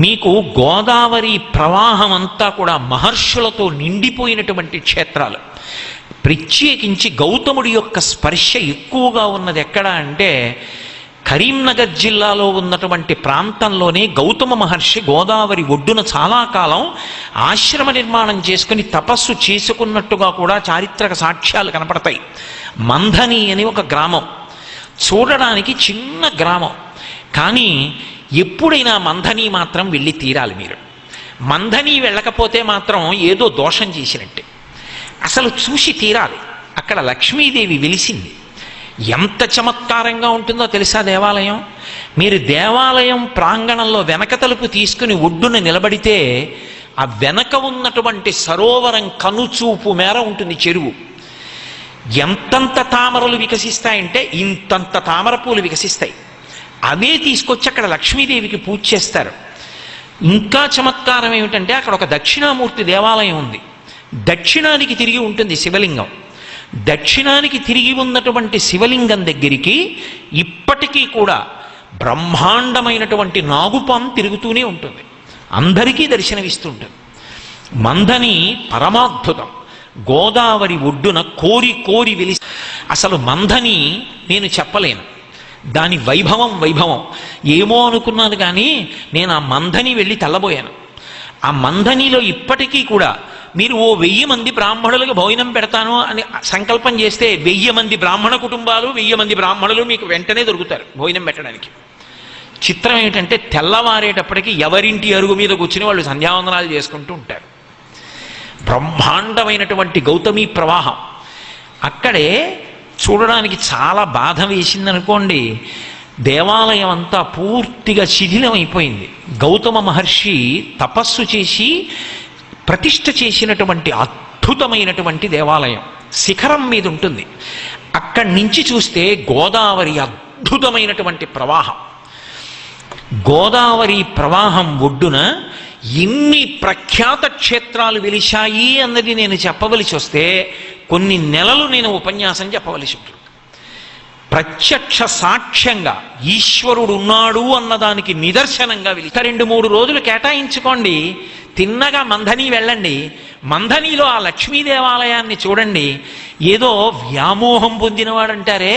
మీకు గోదావరి ప్రవాహం అంతా కూడా మహర్షులతో నిండిపోయినటువంటి క్షేత్రాలు. ప్రత్యేకించి గౌతముడి యొక్క స్పర్శ ఎక్కువగా ఉన్నది ఎక్కడ అంటే కరీంనగర్ జిల్లాలో ఉన్నటువంటి ప్రాంతంలోనే గౌతమ మహర్షి గోదావరి ఒడ్డున చాలా కాలం ఆశ్రమ నిర్మాణం చేసుకుని తపస్సు చేసుకున్నట్టుగా కూడా చారిత్రక సాక్ష్యాలు కనపడతాయి. మంథని అని ఒక గ్రామం, చూడడానికి చిన్న గ్రామం, కానీ ఎప్పుడైనా మంథని మాత్రం వెళ్ళి తీరాలి. మీరు మంథని వెళ్ళకపోతే మాత్రం ఏదో దోషం చేసినట్టే. అసలు చూసి తీరాలి. అక్కడ లక్ష్మీదేవి వెలిసింది. ఎంత చమత్కారంగా ఉంటుందో తెలుసా దేవాలయం. మీరు దేవాలయం ప్రాంగణంలో వెనక తలుపు తీసుకుని ఒడ్డున నిలబడితే ఆ వెనక ఉన్నటువంటి సరోవరం కనుచూపు మేర ఉంటుంది చెరువు. ఎంతంత తామరలు వికసిస్తాయంటే ఇంతంత తామర పూలు వికసిస్తాయి. అవే తీసుకొచ్చి అక్కడ లక్ష్మీదేవికి పూజ చేస్తారు. ఇంకా చమత్కారం ఏమిటంటే అక్కడ ఒక దక్షిణామూర్తి దేవాలయం ఉంది. దక్షిణానికి తిరిగి ఉంటుంది శివలింగం. దక్షిణానికి తిరిగి ఉన్నటువంటి శివలింగం దగ్గరికి ఇప్పటికీ కూడా బ్రహ్మాండమైనటువంటి నాగుపాం తిరుగుతూనే ఉంటుంది, అందరికీ దర్శనమిస్తుంటుంది. మంథని పరమాద్భుతం. గోదావరి ఒడ్డున కోరి కోరి వెలిసి, అసలు మంథని నేను చెప్పలేను, దాని వైభవం ఏమో అనుకున్నాను. కానీ నేను ఆ మంథని వెళ్ళి తెల్లబోయాను. ఆ మంథనిలో ఇప్పటికీ కూడా మీరు 1000 మంది బ్రాహ్మణులకు భోజనం పెడతాను అని సంకల్పం చేస్తే 1000 మంది బ్రాహ్మణ కుటుంబాలు, 1000 మంది బ్రాహ్మణులు మీకు వెంటనే దొరుకుతారు భోజనం పెట్టడానికి. చిత్రం ఏమిటంటే తెల్లవారేటప్పటికి ఎవరింటి అరుగు మీద కూర్చుని వాళ్ళు సంధ్యావందనాలు చేసుకుంటూ ఉంటారు. బ్రహ్మాండమైనటువంటి గౌతమి ప్రవాహం. అక్కడే చూడడానికి చాలా బాధ వేసిందనుకోండి, దేవాలయం అంతా పూర్తిగా శిథిలం అయిపోయింది. గౌతమ మహర్షి తపస్సు చేసి ప్రతిష్ఠ చేసినటువంటి అద్భుతమైనటువంటి దేవాలయం శిఖరం మీద ఉంటుంది. అక్కడి నుంచి చూస్తే గోదావరి అద్భుతమైనటువంటి ప్రవాహం. గోదావరి ప్రవాహం ఒడ్డున ఎన్ని ప్రఖ్యాత క్షేత్రాలు వెలిశాయి అన్నది నేను చెప్పవలసి వస్తే కొన్ని నెలలు నేను ఉపన్యాసం చెప్పవలసి ఉంటుంది. ప్రత్యక్ష సాక్ష్యంగా ఈశ్వరుడు ఉన్నాడు అన్నదానికి నిదర్శనంగా వెలి 2-3 రోజులు కేటాయించుకోండి. తిన్నగా మంథని వెళ్ళండి. మంథనిలో ఆ లక్ష్మీ దేవాలయాన్ని చూడండి. ఏదో వ్యామోహం పొందినవాడంటారే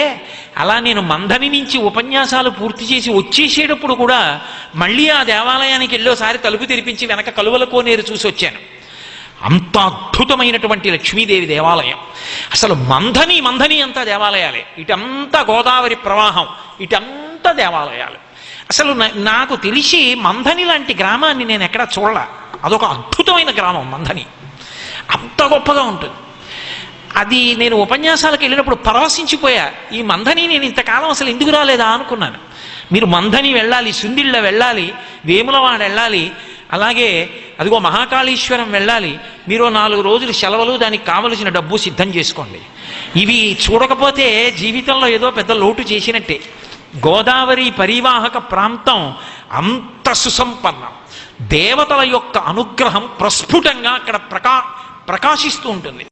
అలా నేను మంథని నుంచి ఉపన్యాసాలు పూర్తి చేసి వచ్చేసేటప్పుడు కూడా మళ్ళీ ఆ దేవాలయానికి వెళ్ళోసారి తలుపు తెరిపించి వెనక కలువల కోనేరు చూసి వచ్చాను. అంత అద్భుతమైనటువంటి లక్ష్మీదేవి దేవాలయం. అసలు మంథని అంతా దేవాలయాలే. ఇటంతా గోదావరి ప్రవాహం, ఇటంతా దేవాలయాలు. అసలు నాకు తెలిసి మంథని లాంటి గ్రామాన్ని నేను ఎక్కడా చూడలే. అదొక అద్భుతమైన గ్రామం మంథని, అంత గొప్పగా ఉంటుంది. అది నేను ఉపన్యాసాలకు వెళ్ళినప్పుడు పరవశించిపోయా. ఈ మంథని నేను ఇంతకాలం అసలు ఎందుకు రాలేదా అనుకున్నాను. మీరు మంథని వెళ్ళాలి, సుందిళ్ళ వెళ్ళాలి, వేములవాడ వెళ్ళాలి, అలాగే అదిగో మహాకాళేశ్వరం వెళ్ళాలి. మీరు 4 రోజులు సెలవులు, దానికి కావలసిన డబ్బు సిద్ధం చేసుకోండి. ఇవి చూడకపోతే జీవితంలో ఏదో పెద్ద లోటు చేసినట్టే. గోదావరి పరివాహక ప్రాంతం అంత సుసంపన్నం. దేవతల యొక్క అనుగ్రహం ప్రస్ఫుటంగా అక్కడ ప్రకాశిస్తూ ఉంటుంది.